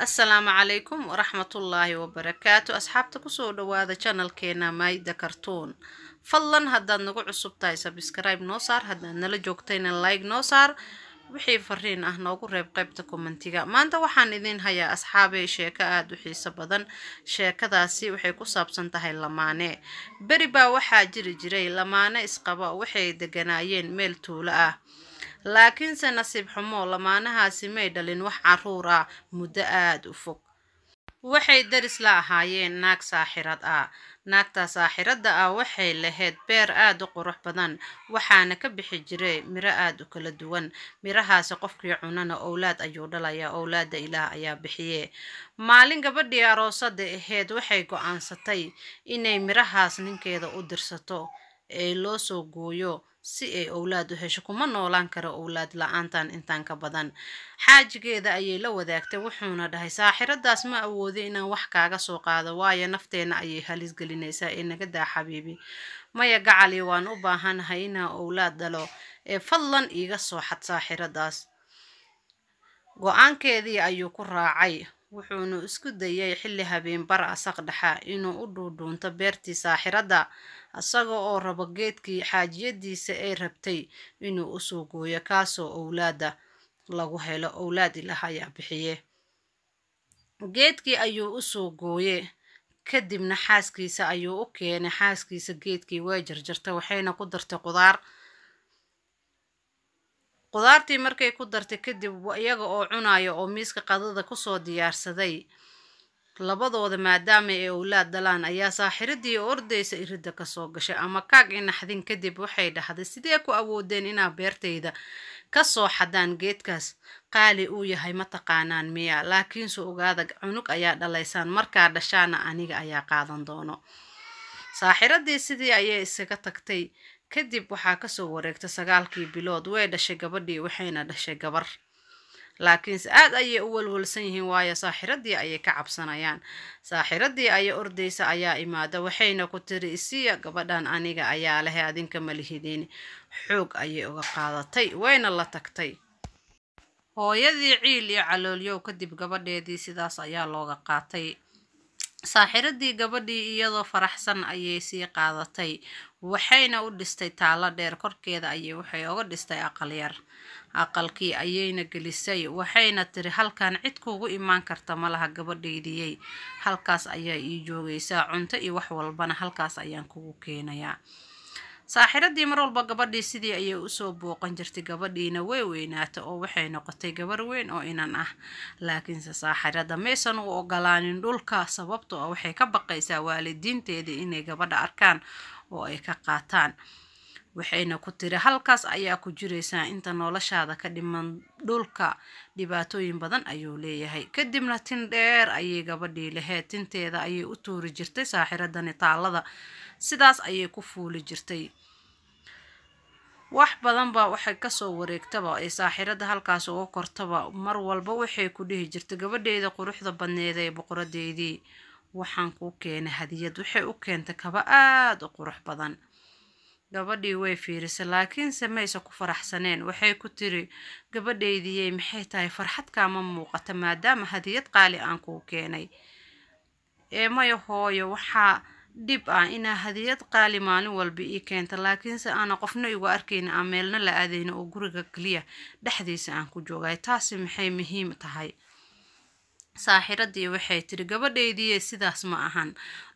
السلام عليكم ورحمة الله وبركاته أصحابتك كسو دوادا channel كينا مايدا كرتون فضلا هدان نقو عصب تاي سبسكرايب نوصار هدان نلا جوكتين اللايك نوصار وحي فرين نوغو ريب قيبتا كومنتيغا مانتا waxaan idin hayaa asxaabay sheeko aad u xiiso badan sheekadaasi waxay ku saabsan tahay lamaane bari baa waxa jiray lamaane isqaba waxay deganaayeen meel tuulo ah laakiin se nasiib xumo lamaanahaasi may dhalin wax caruur ah muddo aad u fog waxay daris la ahaayeen naag saaxirad ah naagta saaxiradda ah waxay lahayd beer aad u qurux badan waxaana ka bixi jiray miro aad u kala duwan mirahaasi qofkii cunana owlaad ayuu dhalayaa owlaada ilaah ayaa bixiye maalin gabadhii aroosada ahayd waxay go'aansatay inay mirahaas ninkeeda u dirsato ee loo soo gooyo si ay owlaad u hesho kuma noolaan karo owlaad la'aantan intaan ka badan xaajigeeda ayay la wadaagtay wuxuuna dhahay saaxiradaas ma awoodi inaan wax kaaga soo qaado waayo nafteena ayay halis gelinaysaa ee naga daa xabiibi maya gacali waan u baahanahay inaan owlaad dhalo ee fadlan iiga soo xad saaxiradaas go'aankeedii ayuu ku raacay wuxuuna isku dayay xilli habeen bar asaq dhaxa inuu u dhuudhuunto beertii saaxiradda asagoo oo rabo geedkii xaajiyadiisa ay rabtay inuu u soo gooyo kaasoo owlaada lagu helo owlaad ilaah ayaa bixiye geedkii ayuu u soo gooyay kadibna xaaskiisa ayuu u keenay xaaskiisa geedkii way jarjartay waxayna ku dartay qudaartii markay ku dartay kadib iyaga oo cunayo oo miiska qadada ku soo diyaarsaday labadooda maadaama ay owlaad dhalaan ayaa saaxiradii ordaysa irida ka soo gashay ama kaag inaxdin kadib waxay dhahday sidee ku awoodeen inaa beertayda ka soo xadaan geedkaas qaali uu yahay ma taqaanaan miya laakiin soo ogaada cunug ayaa dhalaysaan markaa dhashaana aniga ayaa qaadan doono saaxiradii sidii ayay isaga tagtay kadib waxaa ka soo wareegtay 9 bilood way dhashay gabadhii waxayna dhashay gabar laakiin aad ayay u walwalsan yihiin waayo saaxiradii ayay ka cabsanayaan saaxiradii ayay ordaysa ayaa imaada waxayna ku tiri isiya gabadhan aniga ayaa leh adinka ma lihidin xoog ayay uga qaadatay wayna la tagtay hooyadii ciil iyo caloolyow kadib gabadheedii sidaas ayaa looga qaatay saaxiradii gabadhii iyadoo faraxsan ayay sii qaadatay waxayna u dhistay taalo dheer korkeeda ayay waxay uga dhistay aqal yar aqalkii ayayna gelisay waxayna tiri halkan cid kuugu imaan karta malaha gabadheydiyay halkaas ayaa ii joogaysaa cunto iyo wax walbana halkaas ayaan kugu keenayaa saaxiradii mar walba gabadhii sidii ayay u soo booqan jirtay gabadhiina way weynaatay oo waxay noqotay gabar weyn oo inan ah laakiin saaxirada maysan u ogolaanin dhulka sababtoo ah waxay ka baqaysaa waalidiinteedii inay gabadha arkaan oo ay ka qaataan waxayna ku tiri halkaas ayaa ku jiraysaa inta noloshaada ka dhiman dhulka dhibaatooyin badan ayuu leeyahay kadibna tin dheer ayay gabadhii lahayd tinteeda ayay u tuuri jirtay saaxiradani taalada sidaas ayay ku fuuli jirtay wax badan baa waxay ka soo wareegtaba ay saaxirada halkaas uga kortaba mar walba waxay ku dhihi jirtay gabadheeda quruxda badneed ee boqoradeedii waxaan ku keenay hadiyad waxay u keentay kaba aad u qurux badan gabadhii way fiirisay laakiin samaysa ku faraxsaneen waxay ku tiri gabadheedii maxay tahay farxad kaama muuqata maadaama hadiyad qaali aan ku keenay ee mayo hooyo waxa dib ah ina hadiyad qaali maalin walba ii keenta laakiin se aan qofna igu arkayn ameelna la aadayna oo guriga kaliya dhaxdiisa aan ku joogay taasi maxay muhiim tahay saaxiradii waxay tiri gabadheedii sidaas ma ahan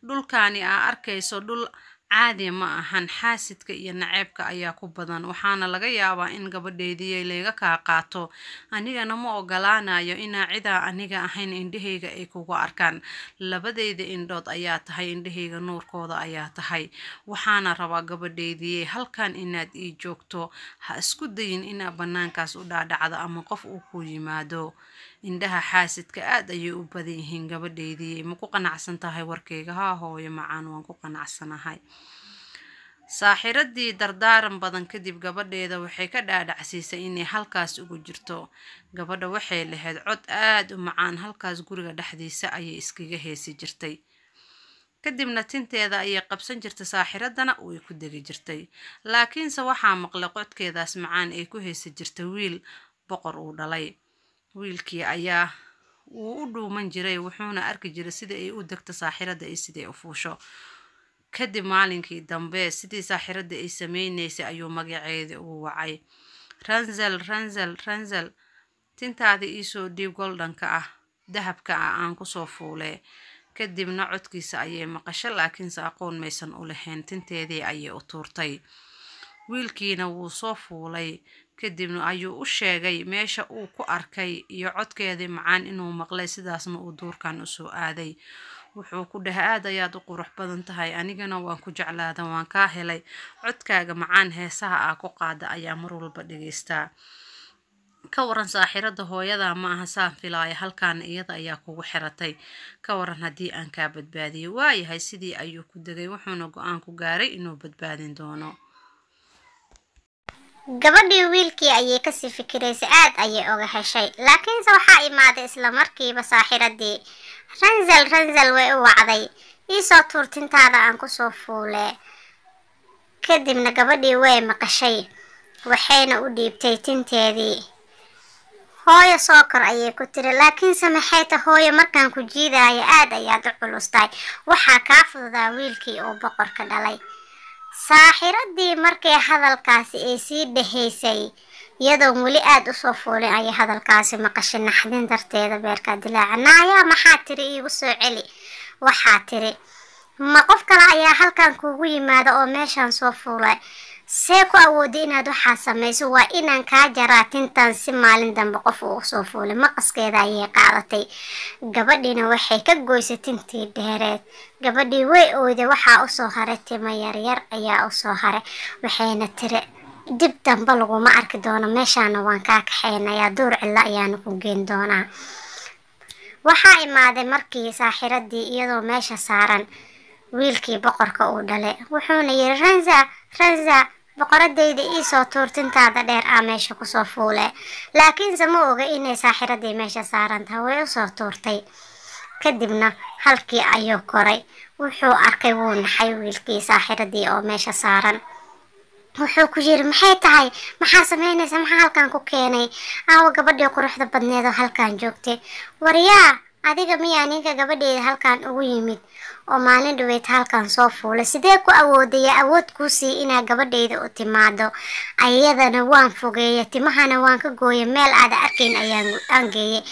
dhulkaani aa arkayso dhul caadi ma ahan xaasidka iyo naceebka ayaa ku badan waxaana laga yaabaa in gabadheedii leega ka qaato anigana ma ogolaanayo inaa cida aniga ahayn indhahayga ay kugu arkaan labadeyda indhood ayaa tahay indhahayga nuurkooda ayaa tahay waxaana rabaa gabadheedii halkan inaad ii joogto ha isku dayin inaa banaankaas u dhaadhacdo ama qof uu ku yimaado indhaha xaasidka aad ayay u badan yihiin gabadheedii ma ku qanacsan tahay warkayga ha hooyo macaan waan ku qanacsanahay saaxiradii dardaaran badan kadib gabadheeda waxay ka dhaadhacsiisay inay halkaas ugu jirto gabadha waxay lahayd cod aad u macaan halkaas guriga dhexdiisa ayay iskaga heesi jirtay kadibna tinteeda ayay qabsan jirtay saaxiradana way ku degi jirtay laakiinse waxaa maqlay codkeedaas macaan ay ku heesi jirtay wiil boqor uu dhalay wiilkii ayaa wuu u dhuuman jiray wuxuuna arki jiray sida ay u degto saaxirada iyo sidii u fuusho. kadib maalinkii dambe sidii saaxirada ay sameynaysay ayuu magaceeda ugu wacay. Ranzel tintaada iisoo dhiib goldanka ah dahabka ah aan kusoo fuule. kadibna codkiisa ayay maqasho laakiinse aqoon maysan u lahayn. tinteedii ayay u tuurtay. wiilkiina wuu soo fuulay kadibna ayuu u sheegay meesha uu ku arkay iyo codkeedii macaan inuu maqlay sidaasna uu duurkan u soo aaday. wuxuu ku dhahay aad ayaad u qurux badan tahay anigana waan ku jeclaada waan kaa helay codkaaga macaan heesaha aa ku qaada ayaa mar walba dhageystaa. ka waran saaxirada hooyada ma aha saan filaaya halkaan iyada ayaa kugu xiratay ka waran haddii aan kaa badbaadiyo. waayahay sidii ayuu ku degay wuxuuna go-aan ku gaaray inuu badbaadin doono. gabadhii wiilkii ayay kasii fikiraysay aad ayay oga heshay laakiinse waxaa imaaday isla markiiba saaxiradii. ranzel way u wacday iisoo tuur tintaada aan kusoo fuule. kadibna gabadhii way maqashay waxayna u dhiibtay tinteedii. hooyo soo kor ayay ku tiri laakiinse maxay tahay hooyo markaan ku jiidaayo aad ayaad u culustahay waxaa kaa fududaa wiilkii oo boqorka dhalay. saaxiradii markay hadalkaasi ay sii dhahaysay iyadoo weli aad u soo fuulin ayay hadalkaasi maqashay naxdin darteeda beerka dilaacanaya. maxaa tiri iigu soo celi. waxaa tiri ma qof kale ayaa halkan kuugu yimaada oo meeshaan soo fuulay see ku awoodi inaad waxaa samayso waa inaan kaa jaraa tintan si maalin dambe qof uu soo fuulay. maqaskeeda ayay qaadatay. gabadhiina waxay ka goysay tintii dheereed. gabadhii way ooyday waxaa usoo haray timo yaryar ayaa usoo haray. waxayna tiri dib dambe laguma arki doono meeshaana waan kaa kaxaynayaa duur cilla ayaana ku geen doonaa. waxaa imaaday markii saaxiradii iyadoo meesha saaran wiilkii boqorka uu dhalay wuxuuna yiri ranza boqoradayda iisoo tuur tintaada dheer aa meesha kusoo fuule. laakiinse ma oga inay saaxiradii meesha saaran tahay way usoo tuurtay. kadibna halkii ayuu koray. wuxuu arkay wuu naxay wiilkii saaxiradii oo meesha saaran. wuxuu ku yiri maxay tahay maxaa sameynaysa maxaa halkan ku keenay aawa gabadhii quruxda badneed oo halkan joogtay. waryaa adiga miyaa ninka gabadheeda halkan ugu yimid oo maalin dhaweyd halkan soo fuulay sidee ku awoodaya awood kuu sii inaa gabadheeda u timaado. ayadana waan fogeeyay timahana waan ka gooyay meel aad arkayn ayaan geeyay.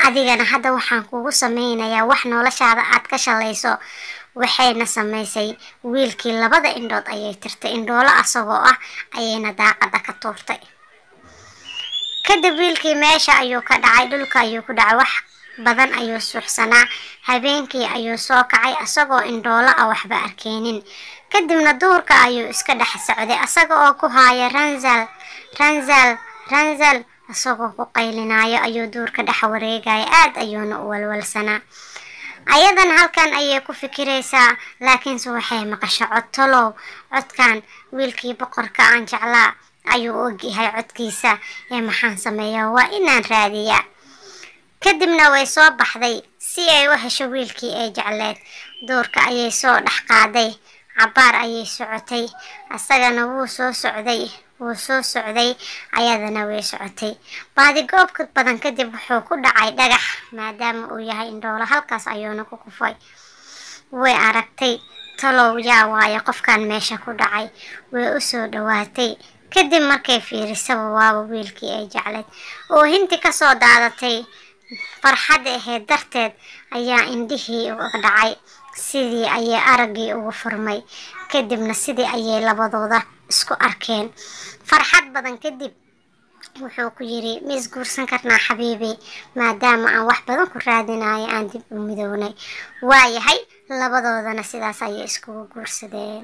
adigana hadda waxaan kugu sameynayaa wax noloshaada aad ka shalayso. waxayna samaysay wiilkii labada indhood ayay tirtay indhoolo asagoo ah ayayna daaqada ka tuurtay. kadib wiilkii meesha ayuu ka dhacay dhulka ayuu ku dhacay wax badan ayuu suuxsanaa. habeenkii ayuu soo kacay asagoo indhoolo ah waxba arkeenin. kadibna duurka ayuu iska dhex socday asaga oo ku haaya ranzel asagoo ku qaylinaayo ayuu duurka dhex wareegaya aad ayuuna u walwalsanaa. ayadan halkan ayay ku fikiraysaa laakiinse waxay maqashay cod talow codkan wiilkii boqorka aan jeclaa ayuu ogyahay codkiisa ee maxaan sameeyaa waa inaan raadiyaa. kadibna way soo baxday si ay u hesho wiilkii ay jecleed. duurka ayay soo dhex qaaday cabaar ayay socotay asagana wuu soo socday ayadana way socotay. baadigoobka badan kadib wuxuu ku dhacay dhagax maadaama uu yahay indhoolo halkaas ayuuna ku kufay. way aragtay talow yaa waaye qofkan meesha ku dhacay. way u soo dhawaatay kadib markay fiirisaba waaba wiilkii ay jecleed oo hinti kasoo daadatay. farxadda ahayd darteed ayaa indhihii uga dhacay sidii ayay araggii ugu furmay. kadibna sidii ayay labadooda isku arkeen farxad badan kadib wuxuu ku yiri ma isguursan karnaa xabiibi maadaama aan wax badan ku raadinayo aan dib u midownay. waayahay labadoodana sidaas ayay iskugu guursadeen.